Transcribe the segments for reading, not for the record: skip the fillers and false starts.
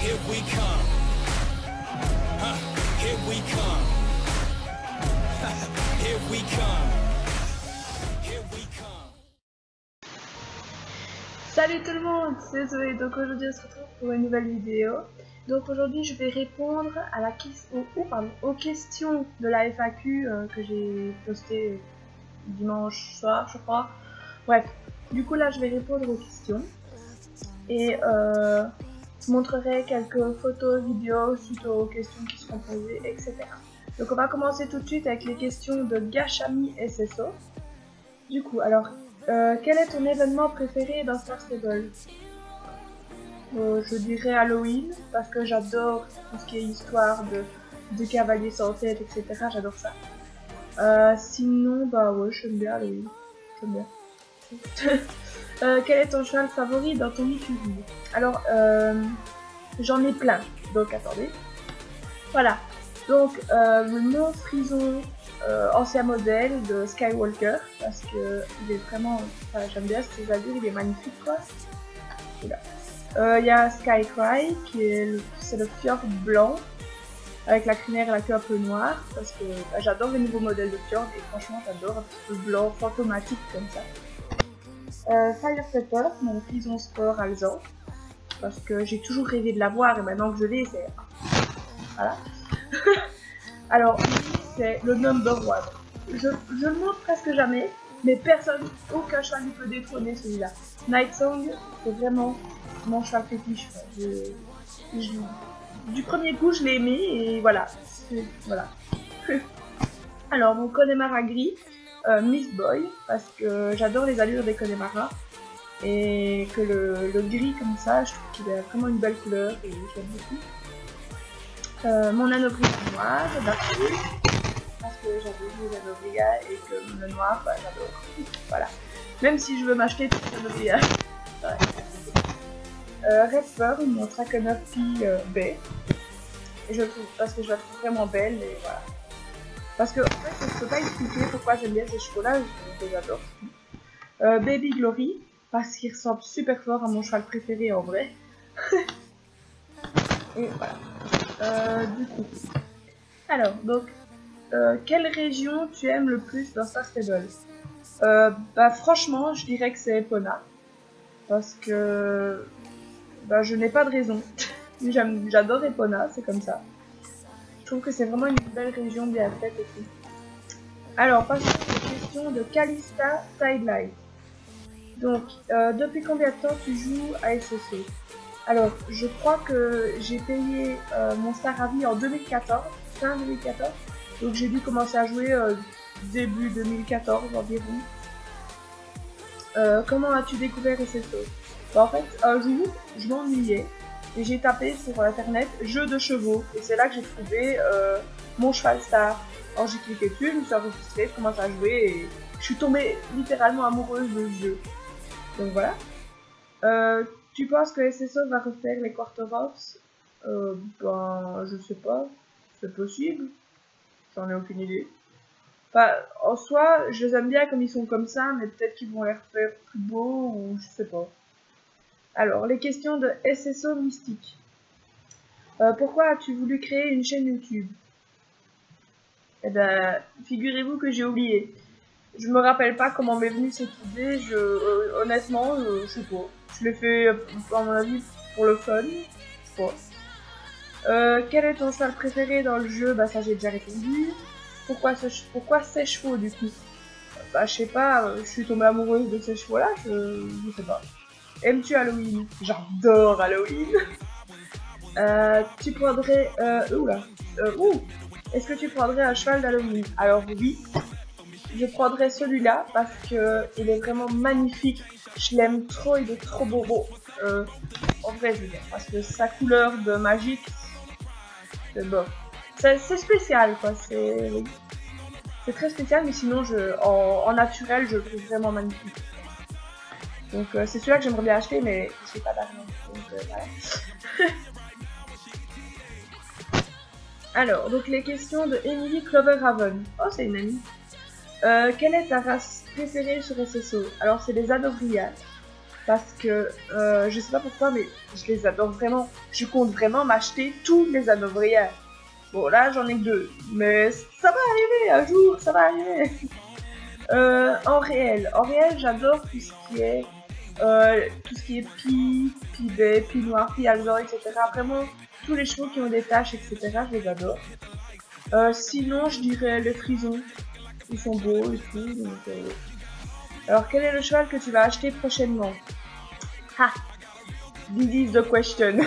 Here we come. Here we come. Here we come. Here we come. Salut tout le monde, c'est Zoé. Donc aujourd'hui on se retrouve pour une nouvelle vidéo. Donc aujourd'hui je vais répondre à aux questions de la FAQ que j'ai posté dimanche soir je crois. Bref, du coup là je vais répondre aux questions et je montrerai quelques photos, vidéos suite aux questions qui seront posées, etc. Donc on va commencer tout de suite avec les questions de Gachami SSO. Du coup alors, quel est ton événement préféré dans Star Stable? Je dirais Halloween, parce que j'adore tout ce qui est histoire de cavaliers sans tête, etc. J'adore ça. Sinon, bah ouais, j'aime bien Halloween. J'aime bien. Quel est ton cheval favori dans ton écurie? Alors, j'en ai plein, donc attendez. Voilà, donc mon frison ancien modèle de Skywalker, parce que il est vraiment, enfin, j'aime bien ses allures, il est magnifique quoi. Il y a Skycry qui est c'est le fjord blanc avec la crinière et la queue un peu noire, parce que bah, j'adore les nouveaux modèles de fjord et franchement j'adore un petit peu blanc fantomatique comme ça. Fire Pepper, mon frison sport alezan, parce que j'ai toujours rêvé de l'avoir et maintenant que je l'ai, c'est voilà. Alors c'est le number one. Je le montre presque jamais, mais personne, aucun cheval ne peut détrôner celui-là. Night Song, c'est vraiment mon cheval fétiche. Du premier coup, je l'ai aimé et voilà. Voilà. Alors mon Connemara gris, Miss Boy, parce que j'adore les allures des Connemara et que le gris comme ça, je trouve qu'il a vraiment une belle couleur et j'aime beaucoup. Mon Anobria noir, Darkwood, parce que j'adore les Anobria et que le noir, bah, j'adore. Voilà. Même si je veux m'acheter tout les Anobria. Redfern, mon Traconopi B, et je le trouve, parce que je la trouve vraiment belle et voilà. Parce que en fait, je peux pas expliquer pourquoi j'aime bien ces chevaux-là, je les adore. Baby Glory, parce qu'il ressemble super fort à mon cheval préféré en vrai. Et voilà. Du coup. Alors, donc, quelle région tu aimes le plus dans Star Stable? Bah franchement, je dirais que c'est Epona. Parce que bah, je n'ai pas de raison. J'adore Epona, c'est comme ça. Je trouve que c'est vraiment une belle région bien faite et tout. Alors, passons aux questions de Calista Sidelight. Donc, depuis combien de temps tu joues à SSO? Alors, je crois que j'ai payé mon Star Ravi en 2014, fin 2014. Donc, j'ai dû commencer à jouer début 2014 environ. Comment as-tu découvert SSO? Bah, en fait, un jour, je m'ennuyais et j'ai tapé sur internet jeu de chevaux et c'est là que j'ai trouvé mon cheval star. Alors j'ai cliqué dessus, je me suis enregistrée, je commence à jouer et je suis tombée littéralement amoureuse de ce jeu. Donc voilà. Tu penses que SSO va refaire les Quarter-Horse? Ben, je sais pas, c'est possible, j'en ai aucune idée. Enfin, en soi, je les aime bien comme ils sont comme ça, mais peut-être qu'ils vont les refaire plus beaux ou je sais pas. Alors, les questions de SSO Mystique. Pourquoi as-tu voulu créer une chaîne YouTube? Eh ben, figurez-vous que j'ai oublié. Je me rappelle pas comment m'est venue cette idée, honnêtement, je sais pas. Je l'ai fait, à mon avis, pour le fun, je sais pas. Quel est ton cheval préféré dans le jeu? Bah ça j'ai déjà répondu. Pourquoi ces chevaux du coup? Bah je sais pas, je suis tombée amoureuse de ces chevaux là, je sais pas. Aimes-tu Halloween? J'adore Halloween. Tu prendrais... Est-ce que tu prendrais un cheval d'Halloween? Alors oui, je prendrais celui-là parce que il est vraiment magnifique. Je l'aime trop, il est trop beau. En vrai, je veux dire, parce que sa couleur de magique, c'est bon. C'est spécial, quoi. C'est très spécial, mais sinon, en naturel, je le trouve vraiment magnifique. Donc, c'est celui-là que j'aimerais bien acheter, mais j'ai pas d'argent. Donc, voilà. Alors, donc les questions de Emily Cloverhaven. Oh, c'est une amie. Quelle est ta race préférée sur SSO? Alors, c'est les Anobria. Parce que je sais pas pourquoi, mais je les adore vraiment. Je compte vraiment m'acheter tous les Hanovriens. Bon, là j'en ai que 2, mais ça va arriver un jour, ça va arriver. En réel, j'adore tout ce qui est Pie, Pie-Bay, Pie Noir, Pie Alzor, etc. Vraiment, tous les chevaux qui ont des taches, etc. Je les adore. Sinon, je dirais les frisons. Ils sont beaux et tout. Donc, alors, quel est le cheval que tu vas acheter prochainement? Ha! This is the question.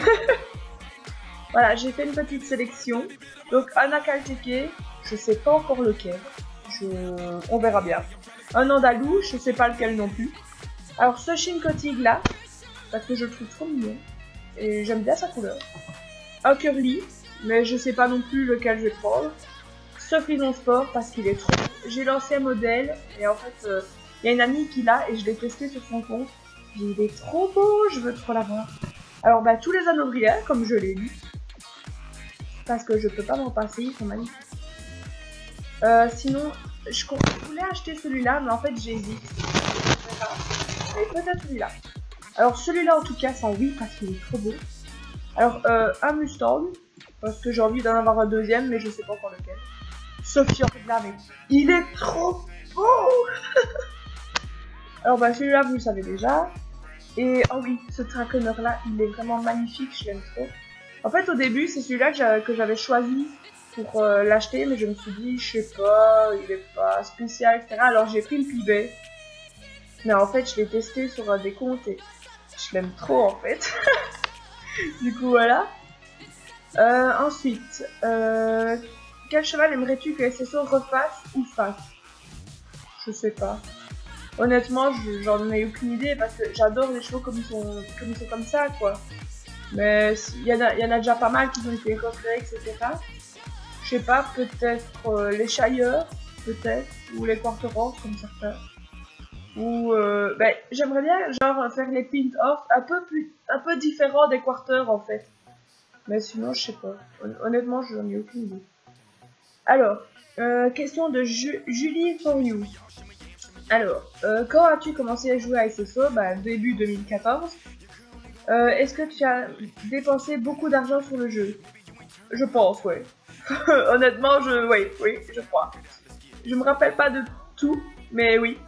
Voilà, j'ai fait une petite sélection. Donc, un Akalteke, je sais pas encore lequel. On verra bien. Un Andalou, je sais pas lequel non plus. Alors, ce Shinkotig là, parce que je le trouve trop mignon. Et j'aime bien sa couleur. Un Curly, mais je sais pas non plus lequel je vais prendre. Ce Frison Sport, parce qu'il est trop... J'ai l'ancien modèle, et en fait, il y a une amie qui l'a, et je l'ai testé sur son compte. Il est trop beau, je veux trop l'avoir. Alors, bah, tous les Hanovriens, comme je l'ai lu. Parce que je peux pas m'en passer, ils sont magnifiques. Sinon, je voulais acheter celui-là, mais en fait, j'hésite. Mais peut-être celui-là. Alors, celui-là, en tout cas, ça oui, parce qu'il est trop beau. Alors, un Mustang, parce que j'ai envie d'en avoir un deuxième, mais je sais pas encore lequel. Ce Fjord-là, mais il est trop beau. Alors, bah, celui-là, vous le savez déjà. Et, oh oui, ce Traconeur-là, il est vraiment magnifique, je l'aime trop. En fait, au début, c'est celui-là que j'avais choisi pour l'acheter, mais je me suis dit, je sais pas, il est pas spécial, etc. Alors, j'ai pris le Pibet. Mais en fait, je l'ai testé sur des comptes et je l'aime trop, en fait. Du coup, voilà. Ensuite, quel cheval aimerais-tu que SSO refasse ou fasse? Je sais pas. Honnêtement, j'en ai aucune idée parce que j'adore les chevaux comme ils sont comme ça, quoi. Mais il y en a déjà pas mal qui ont été refaits, etc. Je sais pas, peut-être les Shire, peut-être, ou les Quarterhorse, comme certains. Ou ben, j'aimerais bien genre faire les pint-off un peu différents des quarters en fait. Mais sinon, je sais pas. Honnêtement, je n'en ai aucune idée. Alors, question de Julie for you. Alors, quand as-tu commencé à jouer à SSO? Bah, début 2014. Est-ce que tu as dépensé beaucoup d'argent sur le jeu? Je pense, ouais. Honnêtement, oui, je crois. Je me rappelle pas de tout, mais oui.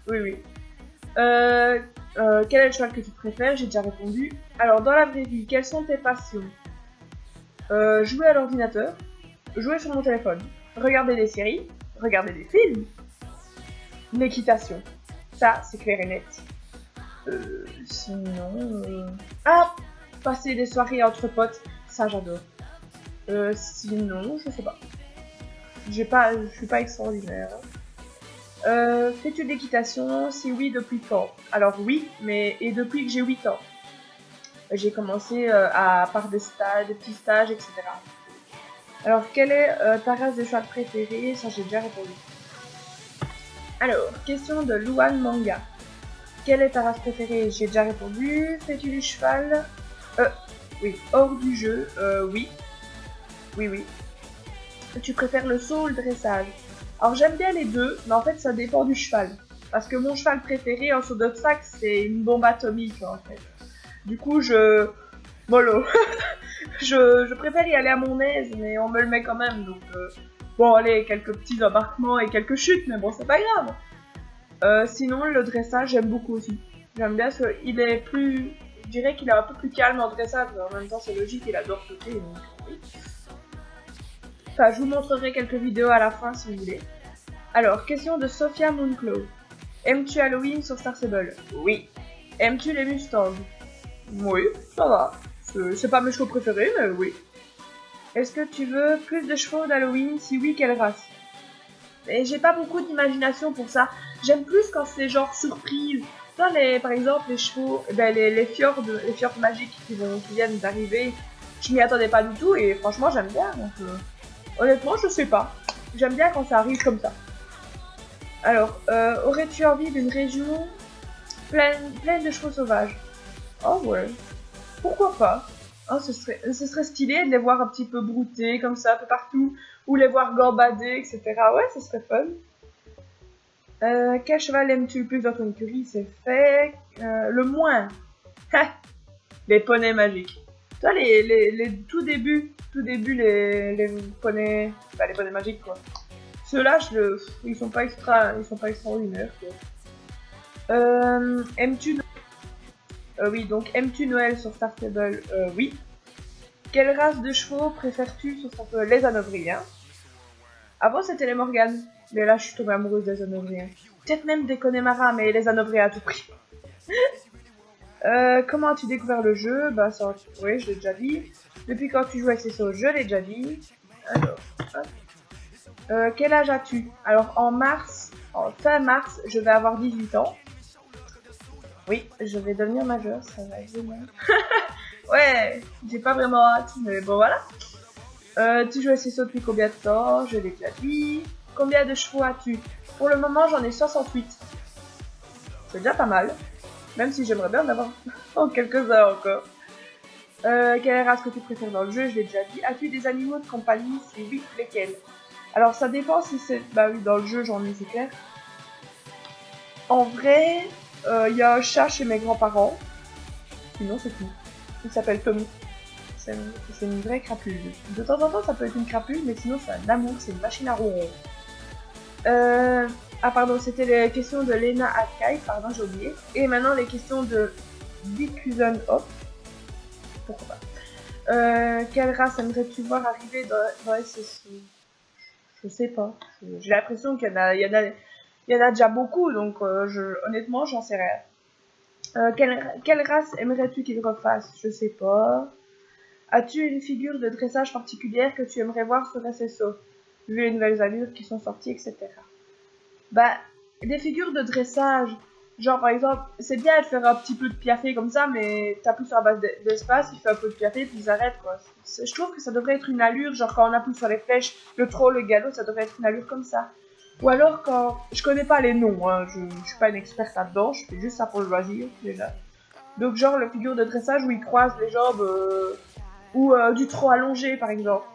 Oui. Quel est le cheval que tu préfères? J'ai déjà répondu. Alors, dans la vraie vie, quelles sont tes passions? Jouer à l'ordinateur, jouer sur mon téléphone, regarder des séries, regarder des films, l'équitation. Ça, c'est clair et net. Sinon... Ah, passer des soirées entre potes, ça j'adore. Sinon, je sais pas. Je suis pas extraordinaire. Fais-tu de l'équitation? Si oui, depuis quand? Alors oui, mais et depuis que j'ai 8 ans. J'ai commencé par des petits stages, etc. Alors, quelle est ta race de cheval préférée? Ça, j'ai déjà répondu. Alors, question de Luan Manga. Quelle est ta race préférée? J'ai déjà répondu. Fais-tu du cheval? Oui. Hors du jeu? Oui. Oui. Tu préfères le saut ou le dressage? Alors, j'aime bien les deux, mais en fait, ça dépend du cheval. Parce que mon cheval préféré en saut d'obstacle, c'est une bombe atomique, en fait. Du coup, mollo. je préfère y aller à mon aise, mais on me le met quand même, donc... Bon, allez, quelques petits embarquements et quelques chutes, mais bon, c'est pas grave. Sinon, le dressage, j'aime beaucoup aussi. J'aime bien parce qu'il est plus... Je dirais qu'il est un peu plus calme en dressage, mais en même temps, c'est logique, il adore sauter, donc oui. Enfin, je vous montrerai quelques vidéos à la fin, si vous voulez. Alors, question de Sophia Moonclaw. Aimes-tu Halloween sur Star Stable? Oui. Aimes-tu les Mustangs? Oui, ça va. C'est pas mes chevaux préférés, mais oui. Est-ce que tu veux plus de chevaux d'Halloween? Si oui, quelle race? Et j'ai pas beaucoup d'imagination pour ça. J'aime plus quand c'est genre surprise. Par exemple, les chevaux, les fjords magiques qui viennent d'arriver, je m'y attendais pas du tout et franchement j'aime bien. Donc, honnêtement, je sais pas. J'aime bien quand ça arrive comme ça. Alors, aurais-tu envie d'une région pleine de chevaux sauvages? Oh ouais. Pourquoi pas? Oh, ce serait stylé de les voir un petit peu brouter comme ça, un peu partout, ou les voir gambader, etc. Ouais, ce serait fun. Quel cheval aimes-tu le plus dans ton écurie? C'est fait. Le moins. Les poneys magiques. Toi, les tout début, les poneys, bah, les poneys magiques quoi. Ceux-là, ils sont pas extraordinaires quoi. Aimes-tu oui, donc aimes-tu Noël sur Star Stable? Oui. Quelle race de chevaux préfères-tu sur Star Stable? Les Hanovriens. Avant c'était les Morganes, mais là je suis tombée amoureuse des Hanovriens. Peut-être même des Connemara, mais les Hanovriens à tout prix. Comment as-tu découvert le jeu? Bah ça, oui, je l'ai déjà dit. Depuis quand tu joues à SSO? Je l'ai déjà dit. Alors, hop. Quel âge as-tu? Alors en fin mars, je vais avoir 18 ans. Oui, je vais devenir majeur, ça va être génial. Ouais, j'ai pas vraiment hâte, mais bon voilà. Tu joues à SSO depuis combien de temps? Je l'ai déjà dit. Combien de chevaux as-tu? Pour le moment, j'en ai 68. C'est déjà pas mal. Même si j'aimerais bien en avoir en quelques heures encore. Quelle race que tu préfères dans le jeu? Je l'ai déjà dit. As-tu des animaux de compagnie? Si oui, lesquels? Alors ça dépend si c'est... Bah oui, dans le jeu, j'en ai, c'est clair. En vrai, il y a un chat chez mes grands-parents. Sinon, c'est tout. Il s'appelle Tommy. C'est une vraie crapule. De temps en temps, ça peut être une crapule, mais sinon, c'est un amour, c'est une machine à ronron. Ah pardon, c'était les questions de Lena Akai, pardon, j'ai oublié. Et maintenant, les questions de Diffusion Hop. Pourquoi pas. Quelle race aimerais-tu voir arriver dans SSO? Je sais pas. J'ai l'impression qu'il y en a déjà beaucoup, donc honnêtement, j'en sais rien. Quelle race aimerais-tu qu'il refasse? Je sais pas. As-tu une figure de dressage particulière que tu aimerais voir sur SSO? Vu les nouvelles allures qui sont sorties, etc. Bah, des figures de dressage, genre par exemple, c'est bien de faire un petit peu de piafé comme ça, mais t'appuies sur la base d'espace, il fait un peu de piafé, puis il s'arrête quoi. Je trouve que ça devrait être une allure, genre quand on appuie sur les flèches, le troll, le galop, ça devrait être une allure comme ça. Ou alors quand... Je connais pas les noms, hein, je suis pas une experte là-dedans, je fais juste ça pour le loisir, déjà. Donc genre le figure de dressage où il croise les jambes, ou du trot allongé par exemple.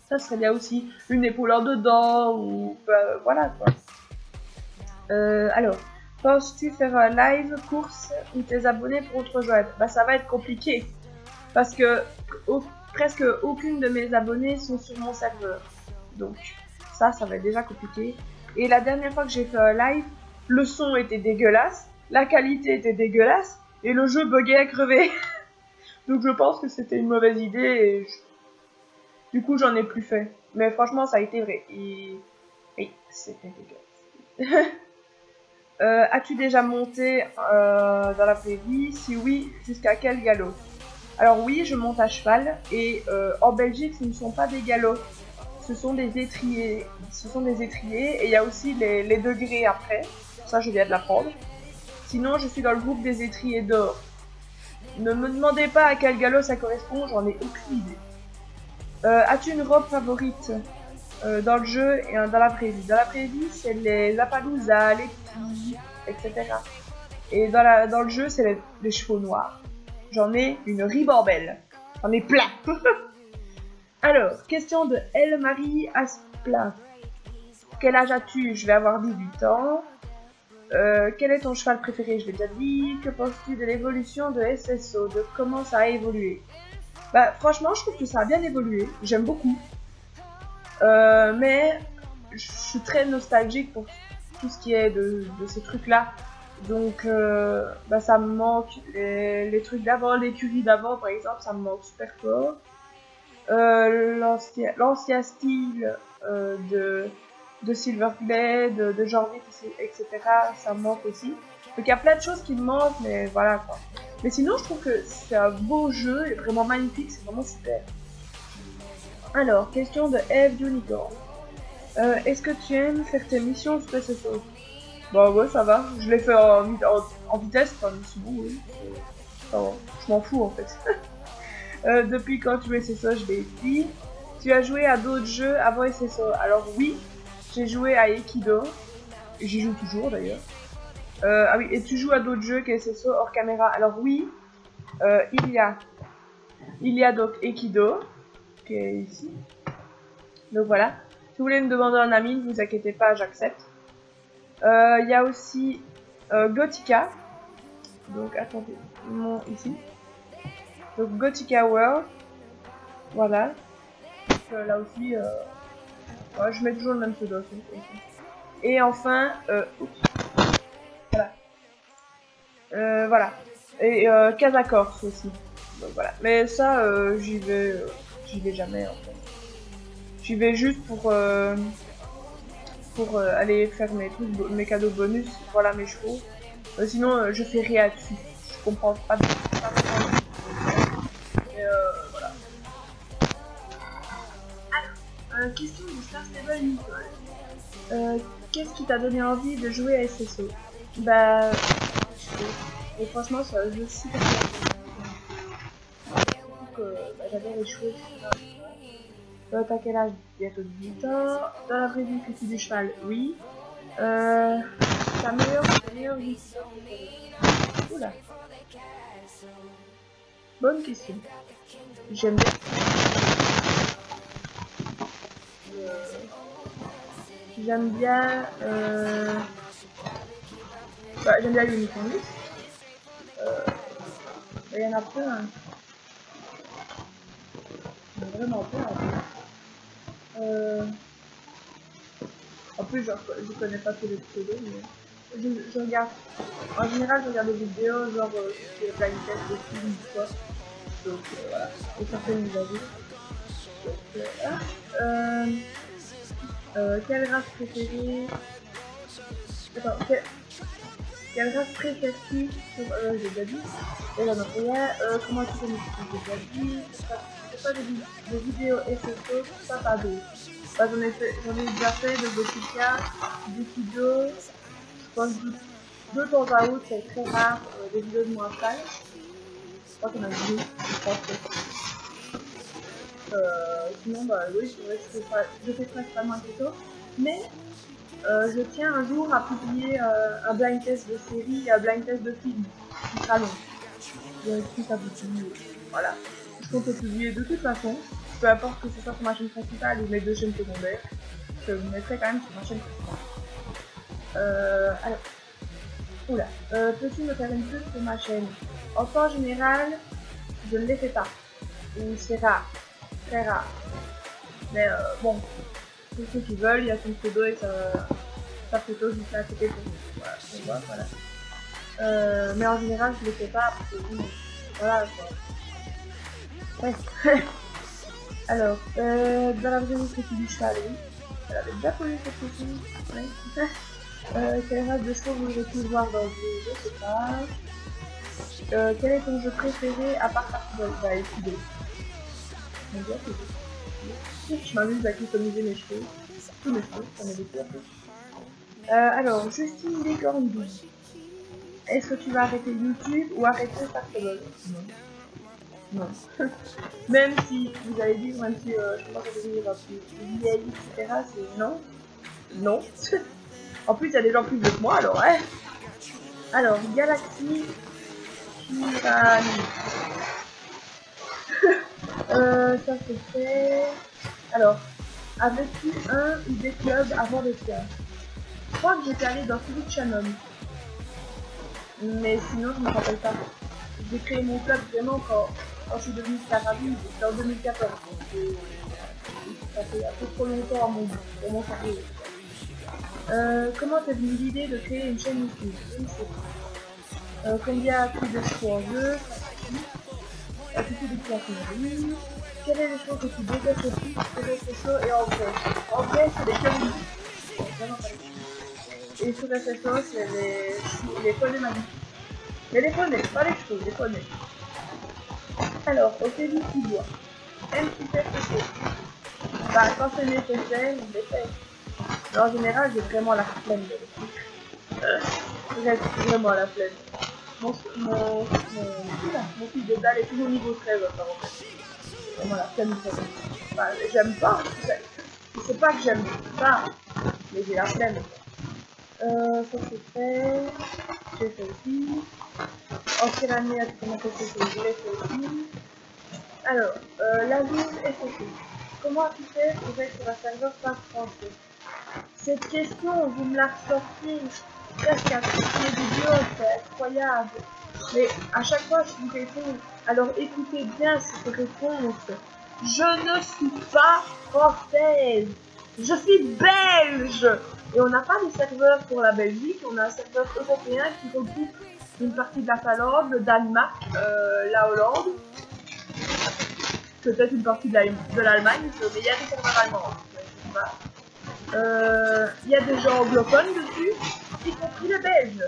Ça serait bien aussi. Une épaule en dedans, ou... voilà quoi. Alors, penses-tu faire un live course où tes abonnés pourront te rejoindre? Bah ça va être compliqué. Parce que presque aucune de mes abonnés sont sur mon serveur. Donc ça va être déjà compliqué. Et la dernière fois que j'ai fait un live, le son était dégueulasse, la qualité était dégueulasse, et le jeu buguait à crever. Donc je pense que c'était une mauvaise idée, et du coup j'en ai plus fait. Mais franchement ça a été vrai. Oui, c'était dégueulasse. As-tu déjà monté dans la vraie vie? Si oui, jusqu'à quel galop? Alors oui, je monte à cheval, et en Belgique ce ne sont pas des galops, ce sont des étriers. Et il y a aussi les degrés après, ça je viens de l'apprendre. Sinon je suis dans le groupe des étriers d'or. Ne me demandez pas à quel galop ça correspond, j'en ai aucune idée. As-tu une robe favorite dans le jeu et dans la vraie vie? Dans la vraie vie, c'est les Appaloosas, les Pis, etc. Et dans le jeu, c'est les chevaux noirs. J'en ai une ribambelle. J'en ai plein. Alors, question de Elle-Marie Aspla. Quel âge as-tu? Je vais avoir 18 ans. Quel est ton cheval préféré? Je l'ai déjà dit. Que penses-tu de l'évolution de SSO? De comment ça a évolué? Bah, franchement, je trouve que ça a bien évolué. J'aime beaucoup. Mais je suis très nostalgique pour tout ce qui est de ces trucs-là. Donc, bah, ça me manque. Les trucs d'avant, l'écurie d'avant, par exemple, ça me manque super fort. L'ancien style de Silverblade, de Jorvik, etc., ça me manque aussi. Donc, il y a plein de choses qui me manquent, mais voilà quoi. Mais sinon, je trouve que c'est un beau jeu, il est vraiment magnifique, c'est vraiment super. Alors, question de Eve Unicorn. Est-ce que tu aimes faire tes missions sur SSO? Bah ouais, ça va. Je l'ai fait en vitesse, enfin, c'est bon, oui. Ça va. Je m'en fous en fait. Depuis quand tu joues SSO, je l'ai dit. Tu as joué à d'autres jeux avant SSO? Alors oui, j'ai joué à Aikido. J'y joue toujours d'ailleurs. Ah oui, et tu joues à d'autres jeux que SSO hors caméra? Alors oui, il y a donc Aikido, qui est ici. Donc voilà. Si vous voulez me demander un ami, ne vous inquiétez pas, j'accepte. Il y a aussi Gothica. Donc attendez, ici. Donc Gothica World. Voilà. Donc, là aussi, ouais, je mets toujours le même pseudo. Et enfin, oups, voilà. Voilà. Et Casacorse aussi. Donc voilà. Mais ça, j'y vais jamais en fait. J'y vais juste pour aller faire mes trucs, mes cadeaux bonus. Voilà mes chevaux. Sinon, je fais rien dessus. Je comprends pas. Mais voilà. Alors, question de Star Stable Nicole. Qu'est-ce qui t'a donné envie de jouer à SSO? Bah, et franchement, c'est un jeu super bien. Surtout que j'adore les chevaux, etc. T'as quel âge? Bientôt 18 ans. Dans la vraie vie, fais-tu du cheval? Oui. Ta meilleure youtubeur préférée? Oula. Bonne question. J'aime bien. J'aime bien. J'aime bien l'uniforme. Il y en a plein. Hein. Il y en a vraiment plein. En plus, genre, je connais pas tous les pseudos, mais je regarde. En général, je regarde des vidéos, genre, sur les blind tests de films ou quoi. Donc, voilà. Et certaines mises à jour. Donc, quelle race préférée? Attends, quelle race préfères-tu sur. J'ai déjà dit. Et là, non, comment tu connais? J'ai déjà dit. C'est pas des vidéos SSO, ça pas d'autres. Bah, j'en ai déjà fait de Gothica, des vidéos, je pense de temps à autre, c'est très rare, des vidéos de moi fan. Je crois qu'on a vu, je pense que. Sinon, bah oui, c'est vrai que je fais principalement un tuto. Mais je tiens un jour à publier un blind test de série et un blind test de film qui sera long. Donc, si ça vous dit, voilà. Je compte le publier de toute façon. Peu importe que ce soit sur ma chaîne principale ou mes deux chaînes secondaires, je vous mettrai quand même sur ma chaîne principale. Alors, oula, peux-tu me faire une pub sur ma chaîne? En temps général, je ne les fais pas. Ou c'est rare, très rare. Mais bon, pour ceux qui veulent, il y a son pseudo et sa photo juste à côté pour voilà, on voit, voilà. Mais en général, je ne les fais pas parce que voilà quoi. Ouais. Alors, dans la vraie vie, c'est du cheval, oui. Elle avait déjà posé cette question. Ouais. Quelle race de chevaux voudrais-tu voir dans le jeu? Je sais pas. Quel est ton jeu préféré à part Particle? Bah, écoutez. Je m'amuse à customiser mes cheveux. Tous mes cheveux, ça m'est beaucoup. Alors, Justine Descornes. Est-ce que tu vas arrêter YouTube ou arrêter Particle? Non. Même si vous allez dire, même si je pense que je vais devenir plus vieille, etc., c'est non. Non. En plus, il y a des gens plus vieux que moi, alors, ouais. Alors, Galaxy Tyranny. Ça c'est fait. Alors, avais-tu un ou des clubs avant de faire? Je crois que j'étais allée dans Philippe Shannon. Mais sinon, je me rappelle pas. J'ai créé mon club vraiment quand je suis devenue Caraville, c'était en 2014. Donc, ça fait un peu trop longtemps à mon carrière. Comment t'es venue l'idée de créer une chaîne YouTube? Je ne sais pas. Combien as-tu de chevaux en jeu? As-tu des créations en ligne? Quelle est les choses que tu détestes le plus sur les réseaux et en vrai? En vrai, c'est les communautés. Et sur les réseaux, c'est les poneys magiques. Mais les poneys, pas les chevaux, les poneys. Alors, au début, tu dois. Aimes-tu faire tes choses? Bah, quand c'est nécessaire, on les fait. Mais en général, j'ai vraiment la flemme de les faire. J'ai vraiment la flemme. Mon fils de dalle est toujours niveau 13 à vraiment la flemme de faire. Enfin, j'aime pas. C'est pas que j'aime pas, mais j'ai la flemme. Ça c'est fait. J'ai fait aussi. En quelle année as-tu commencé ce jeu? Je l'ai fait aussi. Alors, la liste est fait. Comment as-tu fait pour être sur un serveur pas français? Cette question, vous me la ressortez presque à toutes les vidéos, c'est incroyable. Mais à chaque fois, je vous réponds. Alors écoutez bien cette réponse. Je ne suis pas française. Je suis belge. Et on n'a pas de serveur pour la Belgique. On a un serveur européen qui regroupe une partie de la Finlande, le Danemark, la Hollande. Peut-être une partie de l'Allemagne. Mais il y a des serveurs allemands. Je sais pas. Il y a des gens anglophones dessus, y compris les Belges.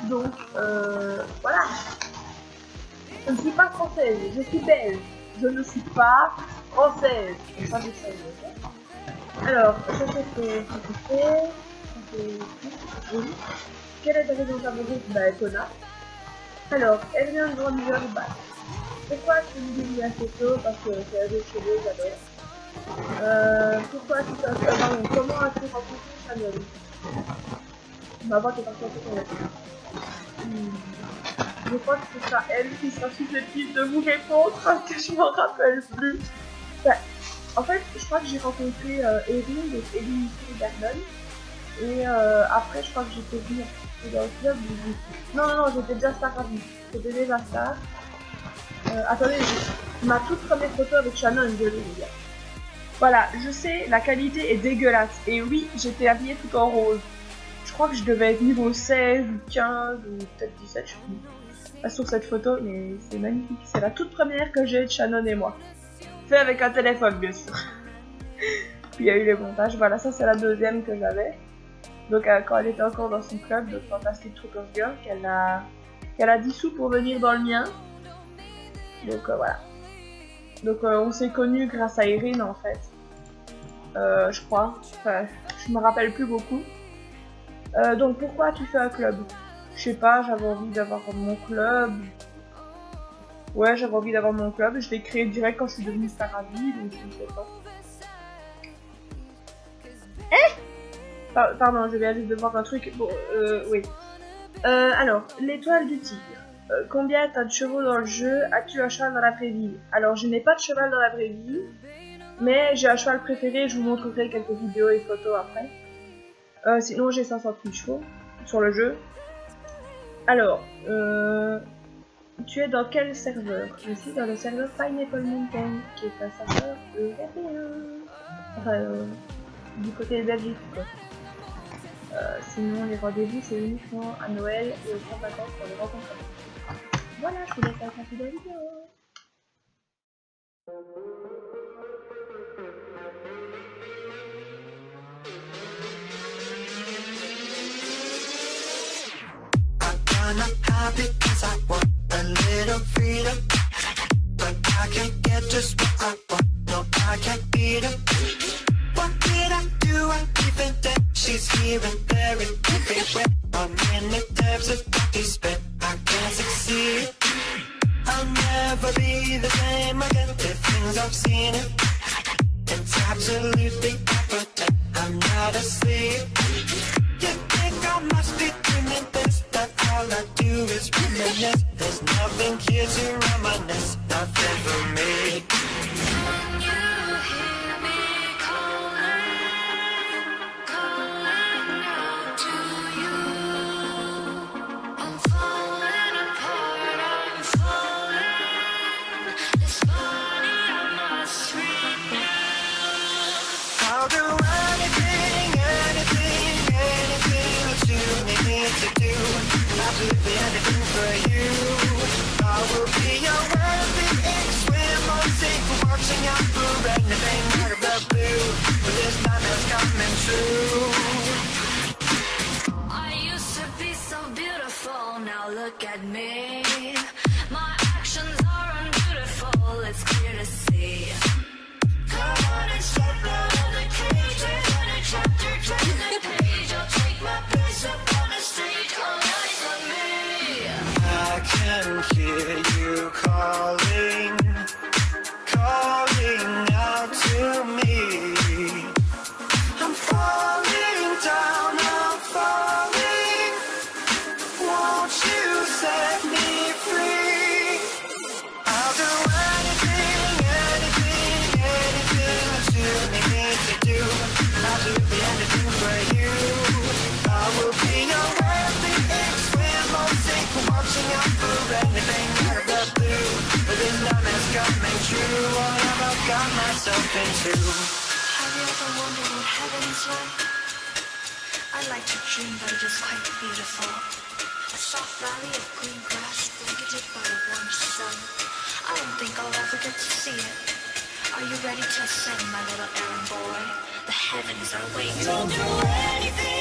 Donc, voilà. Je ne suis pas française, je suis belge. Je ne suis pas française. Ça, je sais, okay. Alors, ça c'est oui. Quelle est ta raison favorite? Bah, Tona. Alors, elle vient de grandeur bas. Pourquoi tu me dis la photo? Parce que c'est un des cheveux, j'adore. Pourquoi tu t'as pardon, comment as-tu rencontré Chanel? Ma voix est partie un peu sur la tête. Je crois que ce sera elle qui sera susceptible de vous répondre parce que je m'en rappelle plus. Enfin, en fait, je crois que j'ai rencontré Erin, donc Erin Bernon. Et après, je crois que j'étais venue dans le club. Non, j'étais déjà star ravie. J'étais déjà star. Attendez, ma toute première photo avec Shannon, je l'ai les gars. Voilà, je sais, la qualité est dégueulasse. Et oui, j'étais habillée tout en rose. Je crois que je devais être niveau 16 ou 15 ou peut-être 17, je sais plus. Pas sur cette photo, mais c'est magnifique. C'est la toute première que j'ai de Shannon et moi. Fait avec un téléphone, bien sûr. Puis il y a eu les montages. Voilà, ça c'est la deuxième que j'avais. Donc quand elle était encore dans son club de Fantastic Troopers Girl, qu'elle a dissous pour venir dans le mien. Donc voilà. Donc on s'est connus grâce à Erin en fait. Je crois. Enfin, je me rappelle plus beaucoup. Donc pourquoi tu fais un club? Je sais pas, j'avais envie d'avoir mon club. Ouais, j'avais envie d'avoir mon club. Je l'ai créé direct quand je suis devenue star ravie, donc je ne sais pas. Pardon, je viens juste de voir un truc. Bon, oui. Alors, l'étoile du tigre. Combien t'as de chevaux dans le jeu? As-tu un cheval dans la vraie vie? Alors, je n'ai pas de cheval dans la vraie vie, mais j'ai un cheval préféré. Je vous montrerai quelques vidéos et photos après. Sinon, j'ai 508 chevaux sur le jeu. Alors, tu es dans quel serveur? Je suis dans le serveur Pineapple Mountain, qui est un serveur européen. Enfin, du côté de Belgique, quoi. Sinon, les rendez-vous, c'est uniquement à Noël et aux grandes vacances pour les rencontres. Voilà, je vous laisse avec la suite de la vidéo. Because I want a little freedom, but I can't get just what I want. No, I can't beat him. What did I do? I even dead. She's here and there and everywhere. I'm in the depths of despair. I can't succeed. I'll never be the same again. The things I've seen it, it's absolutely effortless. I'm not asleep. You think I must be dreaming this? That all I do is reminisce. There's nothing here to reminisce. Nothing for me. Absolutely anything for you. I will be your world. got myself into. Have you ever wondered what heaven's like? I like to dream that it is quite beautiful. A soft valley of green grass blanketed by a warm sun. I don't think I'll ever get to see it. Are you ready to ascend, my little errand boy? The heavens are waiting. Don't do anything